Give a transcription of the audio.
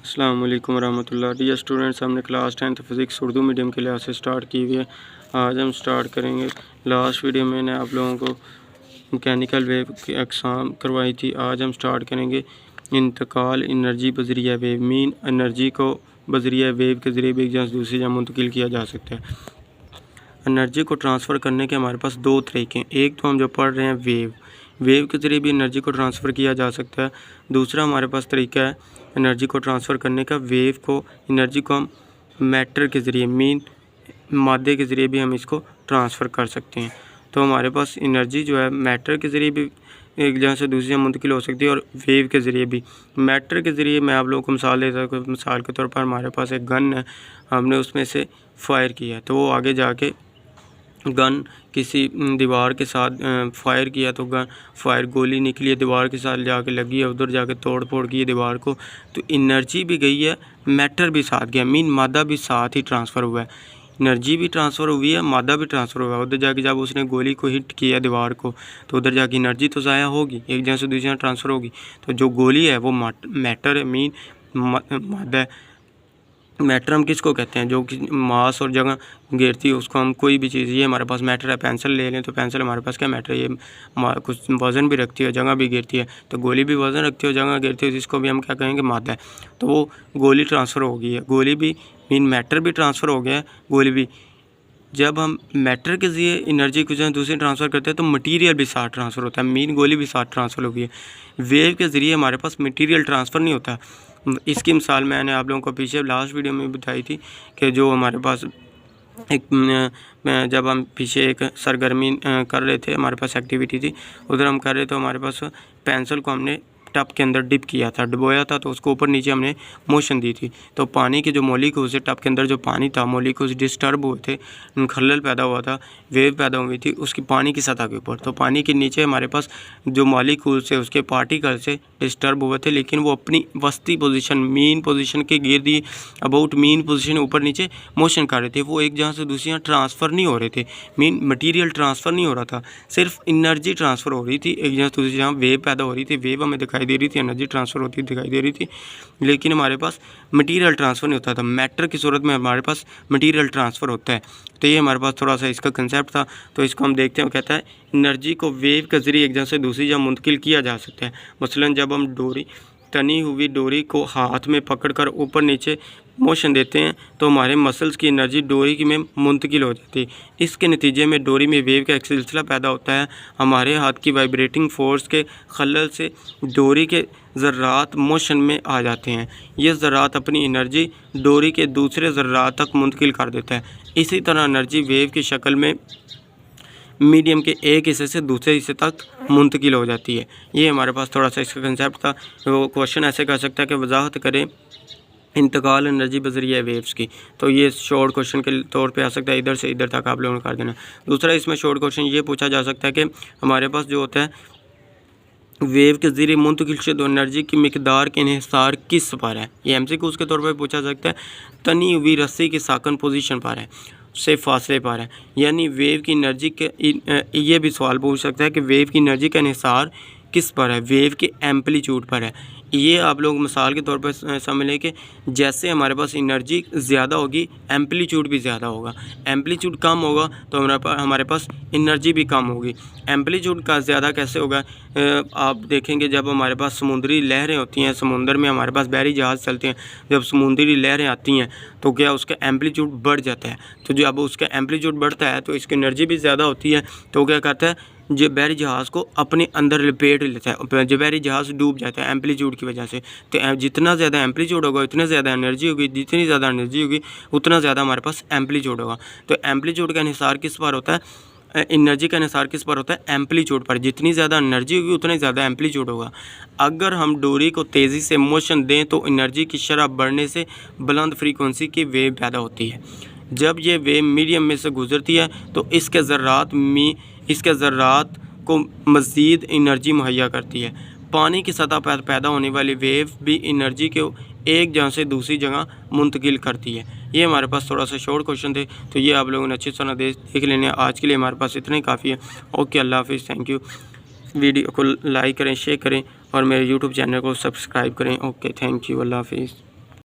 अस्सलाम वालेकुम रहमतुल्लाह। डियर स्टूडेंट्स, हमने class 10th physics Urdu medium के लिहाज से स्टार्ट की हुई है। आज हम स्टार्ट करेंगे। लास्ट वीडियो में मैंने आप लोगों को मैकेनिकल वेव की अक़साम करवाई थी। आज हम स्टार्ट करेंगे इंतकाल एनर्जी बज़रिया वेव। मीन एनर्जी को बज़रिया वेव के ज़रिए भी एक जगह से दूसरी जगह मुंतकिल किया जा सकता है। एनर्जी को ट्रांसफ़र करने के हमारे पास दो तरीके हैं। एक तो हम जो पढ़ रहे हैं वेव के ज़रिए भी एनर्जी को ट्रांसफ़र किया जा सकता है। दूसरा हमारे पास तरीका है एनर्जी को ट्रांसफ़र करने का एनर्जी को हम मैटर के ज़रिए मीन मादे के ज़रिए भी हम इसको ट्रांसफ़र कर सकते हैं। तो हमारे पास एनर्जी जो है मैटर के ज़रिए भी एक जगह से दूसरी जगह मुंतकिल हो सकती है और वेव के ज़रिए भी। मैटर के ज़रिए मैं आप लोगों को मिसाल देता हूँ। मिसाल के तौर पर हमारे पास एक गन है, हमने उसमें से फायर किया तो वो आगे जाके गन किसी दीवार के साथ फायर किया तो फायर गोली निकली है, दीवार के साथ जाके लगी है, उधर जाके तोड़ फोड़ की है दीवार को, तो एनर्जी भी गई है, मैटर भी साथ गया, मीन मादा भी साथ ही ट्रांसफ़र हुआ है। एनर्जी भी ट्रांसफ़र हुई है, मादा भी ट्रांसफ़र हुआ है। उधर जाके जब उसने गोली को हिट किया दीवार को तो उधर जाके एनर्जी तो ज़ाया होगी, एक जगह से दूसरी जगह ट्रांसफ़र होगी। तो जो गोली है वो मैटर है, मीन मादा है। मैटर हम किसको कहते हैं? जो कि मास और जगह घेरती है उसको हम कोई भी चीज़, ये हमारे पास मैटर है। पेंसिल ले लें तो पेंसिल हमारे पास क्या मैटर है, ये कुछ वज़न भी रखती है, जगह भी घेरती है। तो गोली भी वज़न रखती है, जगह घेरती है, जिसको भी हम क्या कहेंगे, मादा है। तो वो गोली ट्रांसफ़र हो गई है, गोली भी मीन मैटर भी ट्रांसफ़र हो गया है, गोली भी। जब हम मैटर के ज़रिए एनर्जी को जहाँ दूसरी ट्रांसफ़र करते हैं तो मटेरियल भी साथ ट्रांसफ़र होता है, मीन गोली भी साथ ट्रांसफ़र हो गई है। वेव के ज़रिए हमारे पास मटेरियल ट्रांसफ़र नहीं होता। इसकी मिसाल मैंने आप लोगों को पीछे लास्ट वीडियो में बताई थी कि जो हमारे पास जब हम पीछे एक सरगर्मी कर रहे थे, हमारे पास एक्टिविटी थी, उधर हम कर रहे थे, हमारे पास पेंसिल को हमने टब के अंदर डिप किया था, डुबोया था, तो उसको ऊपर नीचे हमने मोशन दी थी। तो पानी के जो मॉलिक्यूल्स थे, टब के अंदर जो पानी था, मॉलिक्यूल्स डिस्टर्ब हुए थे, खलल पैदा हुआ था, वेव पैदा हुई थी उसकी पानी की सतह के ऊपर। तो पानी के नीचे हमारे पास जो मॉलिक्यूल्स थे उसके पार्टिकल से डिस्टर्ब हुए थे, लेकिन वो अपनी वस्ती पोजीशन मीन पोजीशन के गिर्द ही अबाउट मीन पोजीशन ऊपर नीचे मोशन कर रहे थे। वो एक जगह से दूसरी जगह ट्रांसफ़र नहीं हो रहे थे, मीन मटीरियल ट्रांसफ़र नहीं हो रहा था, सिर्फ एनर्जी ट्रांसफ़र हो रही थी। एक जगह से दूसरी जगह वेव पैदा हो रही थी, वेव हमें दिखाई दे रही थी, एनर्जी ट्रांसफ़र होती दिखाई दे रही थी, लेकिन हमारे पास मटेरियल ट्रांसफ़र नहीं होता था। मैटर की सूरत में हमारे पास मटेरियल ट्रांसफ़र होता है। तो ये हमारे पास थोड़ा सा इसका कंसेप्ट था। तो इसको हम देखते हैं। वो कहता है एनर्जी को वेव के ज़रिए एक जगह से दूसरी जगह मुंतकिल किया जा सकता है। मसलन जब हम तनी हुई डोरी को हाथ में पकड़कर ऊपर नीचे मोशन देते हैं तो हमारे मसल्स की एनर्जी डोरी की में मुंतकिल हो जाती है। इसके नतीजे में डोरी में वेव का एक सिलसिला पैदा होता है। हमारे हाथ की वाइब्रेटिंग फोर्स के खलल से डोरी के ज़र्रात मोशन में आ जाते हैं। ये ज़र्रात अपनी एनर्जी डोरी के दूसरे ज़र्रात तक मुंतकिल कर देता है। इसी तरह एनर्जी वेव की शक्ल में मीडियम के एक हिस्से से दूसरे हिस्से तक मुंतकिल हो जाती है। ये हमारे पास थोड़ा सा इसका कंसेप्ट था। वो क्वेश्चन ऐसे कर सकता है कि वजाहत करें इंतकाल एनर्जी बज़रिया वेव्स की। तो ये शॉर्ट क्वेश्चन के तौर पे आ सकता है, इधर से इधर तक आप लोगों ने कर देना। दूसरा इसमें शॉर्ट क्वेश्चन ये पूछा जा सकता है कि हमारे पास जो होता है वेव के ज़रिए मुंतकिल शुदा एनर्जी की मिकदार के इन्हिसार किस पर है, ये MCQ के तौर पर पूछा सकता है। तनी हुई रस्सी की साकन पोजीशन पर है, से फासले पर है, यानी वेव की एनर्जी के ये भी सवाल पूछ सकता है कि वेव की एनर्जी का इन्हिसार किस पर है, वेव के एम्पलीट्यूड पर है। ये आप लोग मिसाल के तौर पर समझ लें कि जैसे हमारे पास एनर्जी ज़्यादा होगी एम्पलीट्यूड भी ज़्यादा होगा, एम्पलीट्यूड कम होगा तो हमारे पास एनर्जी भी कम होगी। एम्पलीट्यूड का ज़्यादा कैसे होगा, आप देखेंगे जब हमारे पास समुद्री लहरें होती हैं, समुंदर में हमारे पास बहरी जहाज़ चलते हैं, जब समुद्री लहरें आती हैं तो क्या उसका एम्पलीट्यूड बढ़ जाता है। तो जब उसका एम्पलीट्यूड बढ़ता है तो इसकी एनर्जी भी ज़्यादा होती है। तो क्या करता है, जो बहरी जहाज़ को अपने अंदर लपेट लेता है, जो बहरी जहाज़ डूब जाता है एम्पलीट्यूड की वजह से। तो जितना ज़्यादा एम्पलीट्यूड होगा उतनी ज़्यादा एनर्जी होगी, जितनी ज़्यादा एनर्जी होगी उतना ज़्यादा हमारे पास एम्पलीट्यूड होगा। तो एम्पलीट्यूड का इन्हिसार किस पर होता है, एनर्जी का इन्हिसार किस पर होता है, एम्पलीट्यूड पर। जितनी ज़्यादा एनर्जी होगी उतना ज़्यादा एम्पलीट्यूड होगा। अगर हम डोरी को तेज़ी से मोशन दें तो एनर्जी की शरह बढ़ने से बुलंद फ्रीक्वेंसी की वेव पैदा होती है। जब ये वेव मीडियम में से गुजरती है तो इसके ज़र्रात को मज़ीद एनर्जी मुहैया करती है। पानी की सतह पर पैदा होने वाली वेव भी एनर्जी को एक जगह से दूसरी जगह मुंतकिल करती है। ये हमारे पास थोड़ा सा शॉर्ट क्वेश्चन थे, तो ये आप लोगों ने अच्छी तरह देख लेने। आज के लिए हमारे पास इतना ही काफ़ी है। ओके, अल्लाह हाफिज़, थैंक यू। वीडियो को लाइक करें, शेयर करें और मेरे यूट्यूब चैनल को सब्सक्राइब करें। ओके, थैंक यू, अल्लाह हाफिज़।